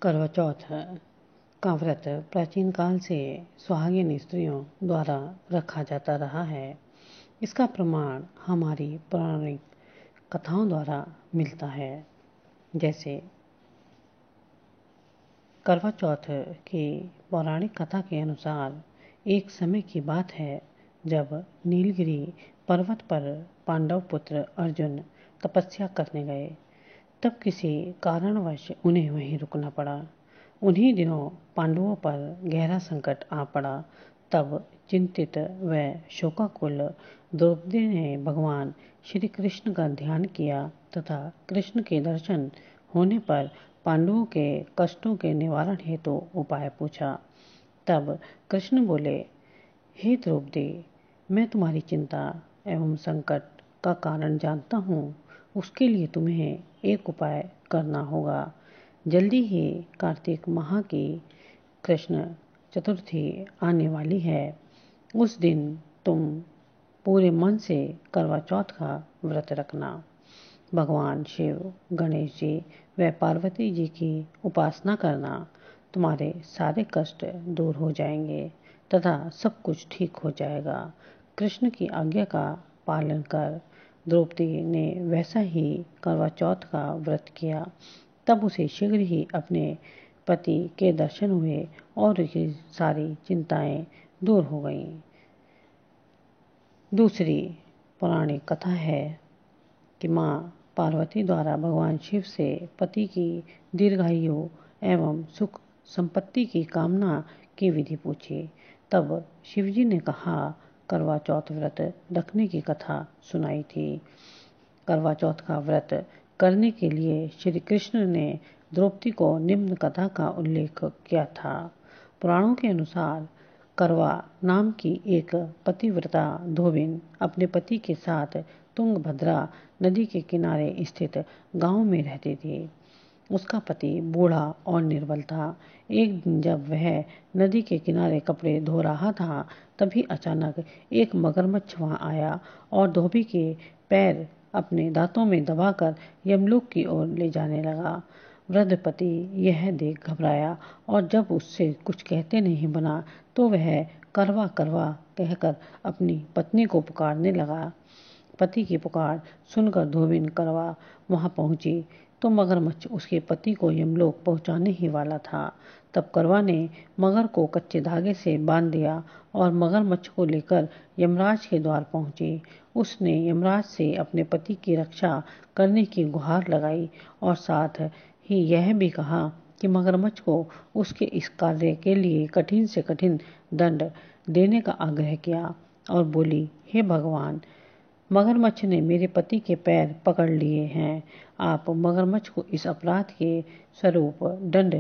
करवा चौथ का व्रत प्राचीन काल से सुहागिन स्त्रियों द्वारा रखा जाता रहा है। इसका प्रमाण हमारी पौराणिक कथाओं द्वारा मिलता है। जैसे करवा चौथ की पौराणिक कथा के अनुसार एक समय की बात है जब नीलगिरी पर्वत पर पांडव पुत्र अर्जुन तपस्या करने गए। तब किसी कारणवश उन्हें वहीं रुकना पड़ा। उन्हीं दिनों पांडवों पर गहरा संकट आ पड़ा। तब चिंतित व शोकाकुल द्रौपदी ने भगवान श्री कृष्ण का ध्यान किया तथा कृष्ण के दर्शन होने पर पांडवों के कष्टों के निवारण हेतु उपाय पूछा। तब कृष्ण बोले, हे द्रौपदी, मैं तुम्हारी चिंता एवं संकट का कारण जानता हूँ। उसके लिए तुम्हें एक उपाय करना होगा। जल्दी ही कार्तिक माह की कृष्ण चतुर्थी आने वाली है। उस दिन तुम पूरे मन से करवा चौथ का व्रत रखना। भगवान शिव, गणेश जी व पार्वती जी की उपासना करना। तुम्हारे सारे कष्ट दूर हो जाएंगे तथा सब कुछ ठीक हो जाएगा। कृष्ण की आज्ञा का पालन कर द्रौपदी ने वैसा ही करवा चौथ का व्रत किया। तब उसे शीघ्र ही अपने पति के दर्शन हुए और उसकी सारी चिंताएं दूर हो गईं। दूसरी पौराणिक कथा है कि माँ पार्वती द्वारा भगवान शिव से पति की दीर्घायु एवं सुख संपत्ति की कामना की विधि पूछी। तब शिवजी ने कहा, करवा चौथ व्रत रखने की कथा सुनाई थी। करवा चौथ का व्रत करने के लिए श्री कृष्ण ने द्रौपदी को निम्न कथा का उल्लेख किया था। पुराणों के अनुसार करवा नाम की एक पतिव्रता धोबिन अपने पति के साथ तुंगभद्रा नदी के किनारे स्थित गांव में रहती थी। उसका पति बूढ़ा और निर्बल था। एक दिन जब वह नदी के किनारे कपड़े धो रहा था, तभी अचानक एक मगरमच्छ वहां आया और धोबी के पैर अपने दांतों में दबाकर यमलोक की ओर ले जाने लगा। वृद्ध पति यह देख घबराया और जब उससे कुछ कहते नहीं बना तो वह करवा करवा कहकर अपनी पत्नी को पुकारने लगा। पति की पुकार सुनकर धोबिन करवा वहां पहुंची तो मगरमच्छ उसके पति को यमलोक पहुंचाने ही वाला था। तब करवा ने मगर को कच्चे धागे से बांध दिया और मगरमच्छ को लेकर यमराज के द्वार पहुंची। उसने यमराज से अपने पति की रक्षा करने की गुहार लगाई और साथ ही यह भी कहा कि मगरमच्छ को उसके इस कार्य के लिए कठिन से कठिन दंड देने का आग्रह किया और बोली, हे भगवान, मगरमच्छ ने मेरे पति के पैर पकड़ लिए हैं। आप मगरमच्छ को इस अपराध के स्वरूप दंड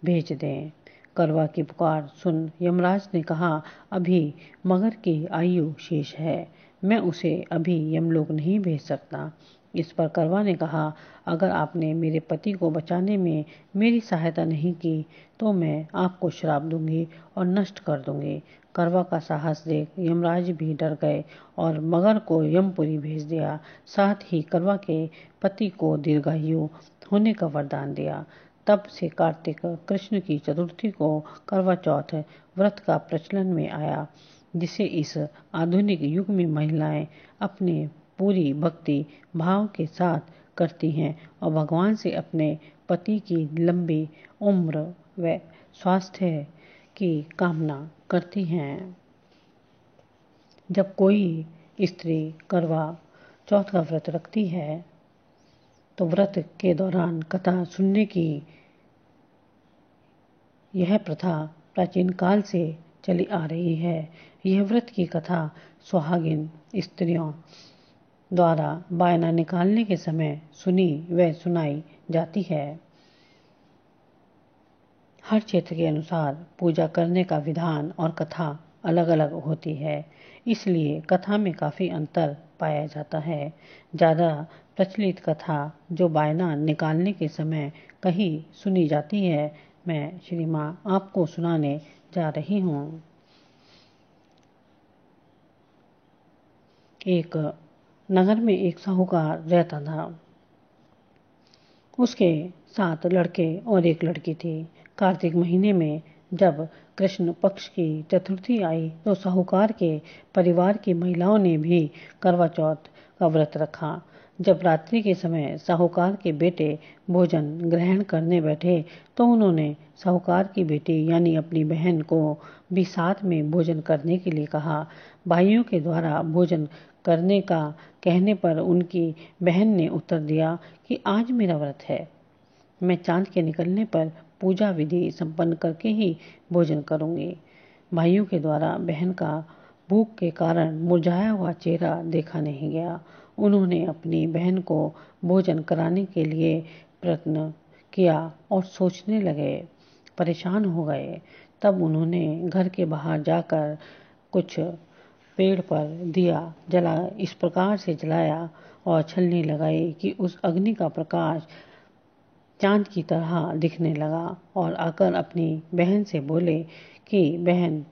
भेज दें। करवा की पुकार सुन यमराज ने कहा, अभी मगर की आयु शेष है, मैं उसे अभी यमलोक नहीं भेज सकता। इस पर करवा ने कहा, अगर आपने मेरे पति को बचाने में मेरी सहायता नहीं की तो मैं आपको श्राप दूंगी और नष्ट कर दूंगी। करवा का साहस देख यमराज भी डर गए और मगर को यमपुरी भेज दिया। साथ ही करवा के पति को दीर्घायु होने का वरदान दिया। तब से कार्तिक कृष्ण की चतुर्थी को करवा चौथ व्रत का प्रचलन में आया, जिसे इस आधुनिक युग में महिलाएं अपने पूरी भक्ति भाव के साथ करती हैं और भगवान से अपने पति की लंबी उम्र व स्वास्थ्य की कामना करती हैं। जब कोई स्त्री करवा चौथ का व्रत रखती है तो व्रत के दौरान कथा सुनने की यह प्रथा प्राचीन काल से चली आ रही है। यह व्रत की कथा सुहागिन स्त्रियों द्वारा बायना निकालने के समय सुनी व सुनाई जाती है। हर क्षेत्र के अनुसार पूजा करने का विधान और कथा अलग अलग होती है, इसलिए कथा में काफ़ी अंतर पाया जाता है। ज़्यादा प्रचलित कथा जो बायना निकालने के समय कहीं सुनी जाती है, मैं श्री माँ आपको सुनाने जा रही हूँ। एक नगर में एक साहूकार रहता था। उसके 7 लड़के और एक लड़की थी। कार्तिक महीने में जब कृष्ण पक्ष की चतुर्थी आई तो साहूकार के परिवार की महिलाओं ने भी करवा चौथ का व्रत रखा। जब रात्रि के समय साहूकार के बेटे भोजन ग्रहण करने बैठे तो उन्होंने साहूकार की बेटी यानी अपनी बहन को भी साथ में भोजन करने के लिए कहा। भाइयों के द्वारा भोजन करने का कहने पर उनकी बहन ने उत्तर दिया कि आज मेरा व्रत है, मैं चांद के निकलने पर पूजा विधि संपन्न करके ही भोजन करूंगी। भाइयों के द्वारा बहन का भूख के कारण मुरझाया हुआ चेहरा देखा नहीं गया। उन्होंने अपनी बहन को भोजन कराने के लिए प्रयत्न किया और सोचने लगे, परेशान हो गए। तब उन्होंने घर के बाहर जाकर कुछ पेड़ पर दिया जला इस प्रकार से जलाया और छलनी लगाई कि उस अग्नि का प्रकाश चांद की तरह दिखने लगा और आकर अपनी बहन से बोले कि बहन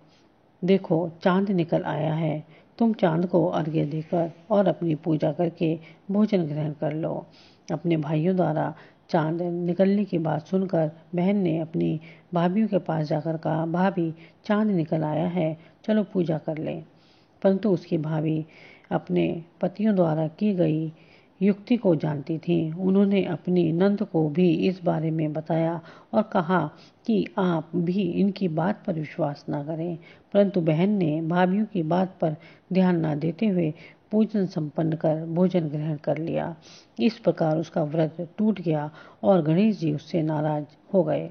देखो, चांद निकल आया है, तुम चांद को अर्घ्य देकर और अपनी पूजा करके भोजन ग्रहण कर लो। अपने भाइयों द्वारा चांद निकलने की बात सुनकर बहन ने अपनी भाभीयों के पास जाकर कहा, भाभी चांद निकल आया है, चलो पूजा कर लें। परंतु उसकी भाभी अपने पतियों द्वारा की गई युक्ति को जानती थी। उन्होंने अपनी नंद को भी इस बारे में बताया और कहा कि आप भी इनकी बात पर विश्वास न करें। परंतु बहन ने भाभीयों की बात पर ध्यान न देते हुए पूजन संपन्न कर भोजन ग्रहण कर लिया। इस प्रकार उसका व्रत टूट गया और गणेश जी उससे नाराज हो गए।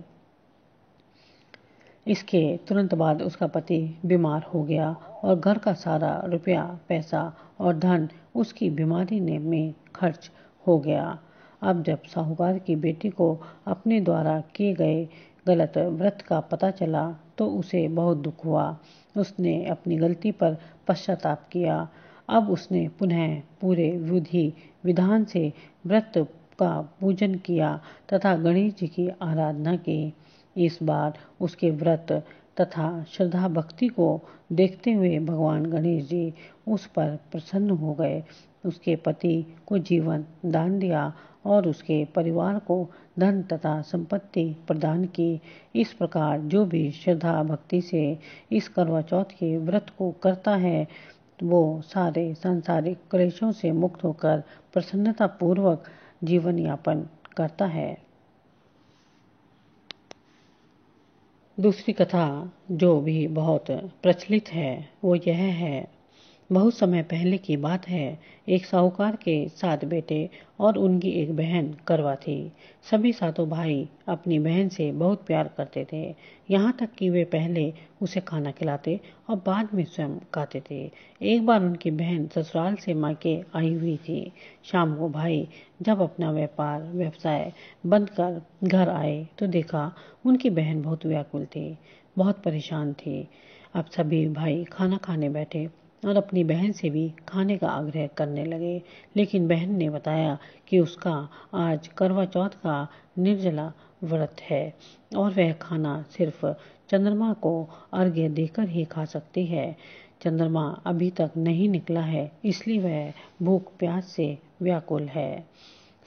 इसके तुरंत बाद उसका पति बीमार हो गया और घर का सारा रुपया पैसा और धन उसकी बीमारी में खर्च हो गया। अब जब साहूकार की बेटी को अपने द्वारा किए गए गलत व्रत का पता चला तो उसे बहुत दुख हुआ। उसने अपनी गलती पर पश्चाताप किया। अब उसने पुनः पूरे विधि विधान से व्रत का पूजन किया तथा गणेश जी की आराधना की। इस बार उसके व्रत तथा श्रद्धा भक्ति को देखते हुए भगवान गणेश जी उस पर प्रसन्न हो गए। उसके पति को जीवन दान दिया और उसके परिवार को धन तथा संपत्ति प्रदान की। इस प्रकार जो भी श्रद्धा भक्ति से इस करवा चौथ के व्रत को करता है वो सारे सांसारिक क्लेशों से मुक्त होकर प्रसन्नता पूर्वक जीवन यापन करता है। दूसरी कथा जो भी बहुत प्रचलित है वो यह है, बहुत समय पहले की बात है। एक साहूकार के 7 बेटे और उनकी एक बहन करवा थी। सभी 7 भाई अपनी बहन से बहुत प्यार करते थे, यहाँ तक कि वे पहले उसे खाना खिलाते और बाद में स्वयं खाते थे। एक बार उनकी बहन ससुराल से मायके आई हुई थी। शाम को भाई जब अपना व्यवसाय बंद कर घर आए तो देखा उनकी बहन बहुत व्याकुल थी, बहुत परेशान थी। अब सभी भाई खाना खाने बैठे और अपनी बहन से भी खाने का आग्रह करने लगे, लेकिन बहन ने बताया कि उसका आज करवा चौथ का निर्जला व्रत है और वह खाना सिर्फ चंद्रमा को अर्घ्य देकर ही खा सकती है। चंद्रमा अभी तक नहीं निकला है, इसलिए वह भूख प्यास से व्याकुल है।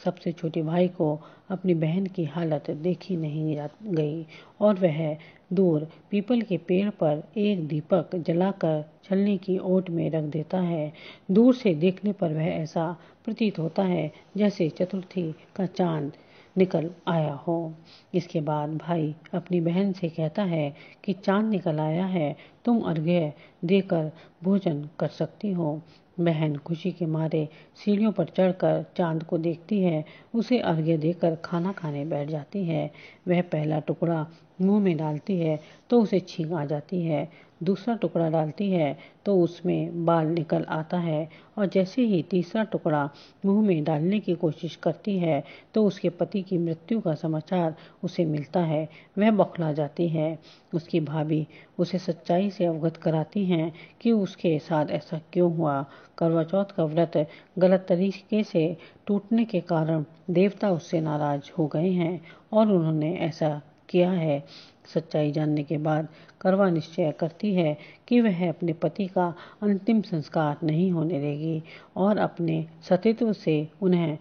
सबसे छोटे भाई को अपनी बहन की हालत देखी नहीं गई और वह दूर पीपल के पेड़ पर एक दीपक जलाकर छलनी की ओट में रख देता है। दूर से देखने पर वह ऐसा प्रतीत होता है जैसे चतुर्थी का चांद निकल आया हो। इसके बाद भाई अपनी बहन से कहता है कि चांद निकल आया है, तुम अर्घ्य देकर भोजन कर सकती हो। बहन खुशी के मारे सीढ़ियों पर चढ़कर चांद को देखती है, उसे अर्घ्य देकर खाना खाने बैठ जाती है। वह पहला टुकड़ा मुंह में डालती है तो उसे छींक आ जाती है। दूसरा टुकड़ा डालती है तो उसमें बाल निकल आता है और जैसे ही तीसरा टुकड़ा मुंह में डालने की कोशिश करती है तो उसके पति की मृत्यु का समाचार उसे मिलता है। वह बौखला जाती है। उसकी भाभी उसे सच्चाई से अवगत कराती हैं कि उसके साथ ऐसा क्यों हुआ। करवा चौथ का व्रत गलत तरीके से टूटने के कारण देवता उससे नाराज हो गए हैं और उन्होंने ऐसा किया है। सच्चाई जानने के बाद करवा निश्चय करती है कि वह अपने पति का अंतिम संस्कार नहीं होने देगी और अपने सतीत्व से उन्हें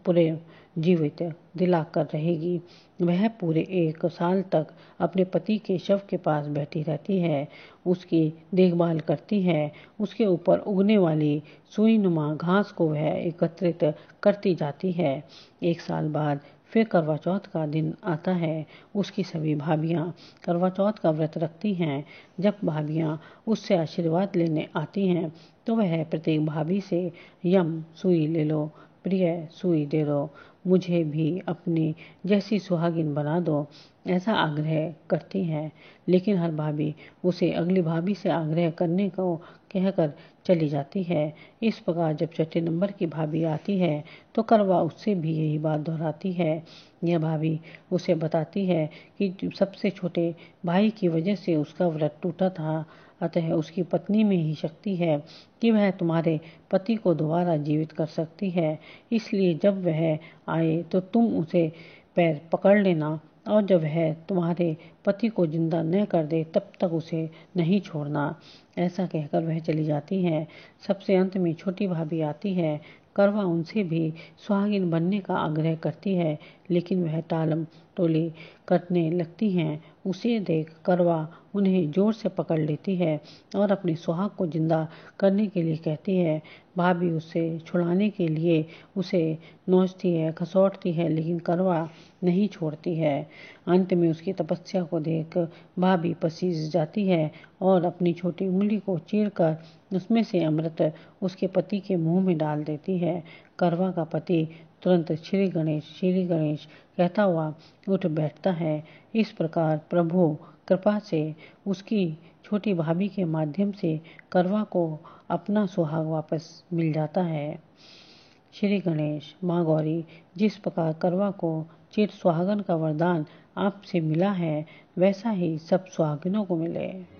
पूरे जीवित दिलाकर रहेगी। वह पूरे 1 साल तक अपने पति के शव के पास बैठी रहती है, उसकी देखभाल करती है, उसके ऊपर उगने वाली सुईनुमा घास को वह एकत्रित करती जाती है। 1 साल बाद फिर करवा चौथ का दिन आता है। उसकी सभी भाभियां करवा चौथ का व्रत रखती हैं। जब भाभियां उससे आशीर्वाद लेने आती हैं तो वह प्रत्येक भाभी से यम सुई ले लो, प्रिय सुई दे दो, मुझे भी अपनी जैसी सुहागिन बना दो, ऐसा आग्रह करती हैं। लेकिन हर भाभी उसे अगली भाभी से आग्रह करने को कहकर चली जाती है। इस प्रकार जब छठे नंबर की भाभी आती है तो करवा उससे भी यही बात दोहराती है। यह भाभी उसे बताती है कि सबसे छोटे भाई की वजह से उसका व्रत टूटा था, अतः उसकी पत्नी में ही शक्ति है कि वह तुम्हारे पति को दोबारा जीवित कर सकती है। इसलिए जब वह आए तो तुम उसे पैर पकड़ लेना और जब वह तुम्हारे पति को जिंदा न कर दे तब तक उसे नहीं छोड़ना। ऐसा कहकर वह चली जाती है। सबसे अंत में छोटी भाभी आती है। करवा उनसे भी सुहागिन बनने का आग्रह करती है, लेकिन वह टालम टोली करने लगती हैं। उसे देख करवा उन्हें जोर से पकड़ लेती है और अपने सुहाग को जिंदा करने के लिए कहती है। भाभी उससे छुड़ाने के लिए उसे नोचती है, खसौटती है, लेकिन करवा नहीं छोड़ती है। अंत में उसकी तपस्या को देख भाभी पसीज जाती है और अपनी छोटी उंगली को चीरकर उसमें से अमृत उसके पति के मुंह में डाल देती है। करवा का पति तुरंत श्री गणेश कहता हुआ उठ बैठता है। इस प्रकार प्रभु कृपा से उसकी छोटी भाभी के माध्यम से करवा को अपना सुहाग वापस मिल जाता है। श्री गणेश, माँ गौरी, जिस प्रकार करवा को चिर सुहागन का वरदान आपसे मिला है वैसा ही सब सुहागिनों को मिले।